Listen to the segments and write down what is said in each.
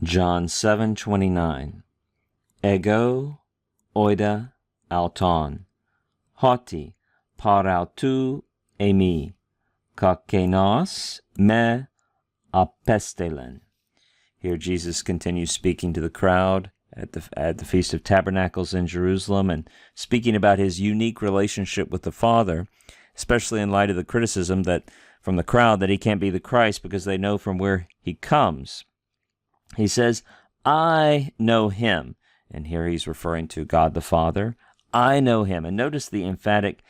John 7:29. Ego oida auton, hoti parautou emi, kakenos me apestelen. Here Jesus continues speaking to the crowd at the Feast of Tabernacles in Jerusalem and speaking about his unique relationship with the Father, especially in light of the criticism that from the crowd that he can't be the Christ because they know from where he comes. He says, I know him. And here he's referring to God the Father. I know him. And notice the emphatic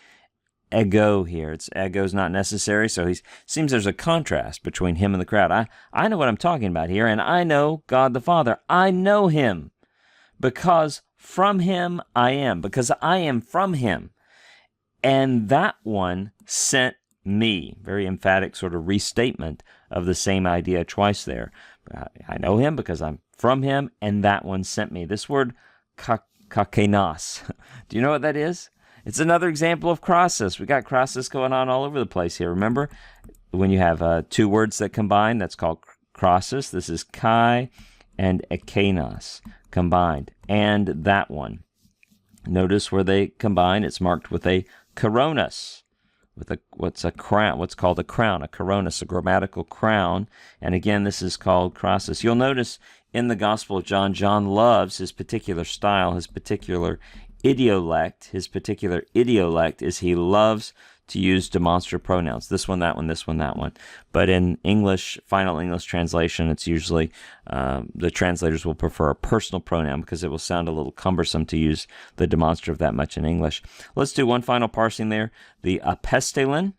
ego here. Ego is not necessary, so he seems there's a contrast between him and the crowd. I know what I'm talking about here, and I know God the Father. I know him because from him I am, because I am from him. And that one sent me. Very emphatic sort of restatement of the same idea twice there. I know him because I'm from him, and that one sent me. This word kakenos. Do you know what that is? It's another example of crosis. We got crosis going on all over the place here. Remember, when you have two words that combine, that's called crosis. This is kai and ekenos combined. And that one. Notice where they combine. It's marked with a koronos, with what's called a crown, a koronos, a grammatical crown. And again, this is called crosis. You'll notice in the Gospel of John, John loves his particular style, his particular idiolect. His particular idiolect is he loves to use demonstrative pronouns. This one, that one, this one, that one. But in English, final English translation, it's usually, the translators will prefer a personal pronoun because it will sound a little cumbersome to use the demonstrative that much in English. Let's do one final parsing there. The apestelen,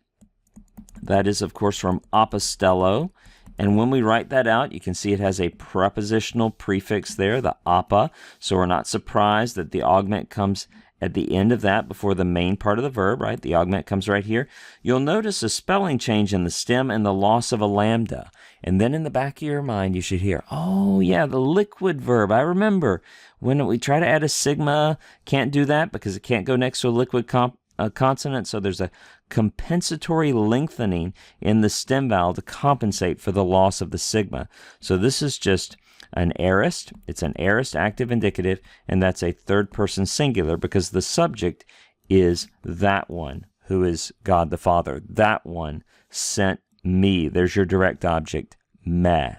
that is, of course, from apostello. And when we write that out, you can see it has a prepositional prefix there, the apa. So we're not surprised that the augment comes at the end of that before the main part of the verb, right? The augment comes right here. You'll notice a spelling change in the stem and the loss of a lambda. And then in the back of your mind, you should hear, oh yeah, the liquid verb. I remember when we try to add a sigma, can't do that because it can't go next to a liquid consonant. So there's a compensatory lengthening in the stem vowel to compensate for the loss of the sigma. So this is just an aorist. It's an aorist active indicative, and that's a third person singular because the subject is that one who is God the Father. That one sent me. There's your direct object, me.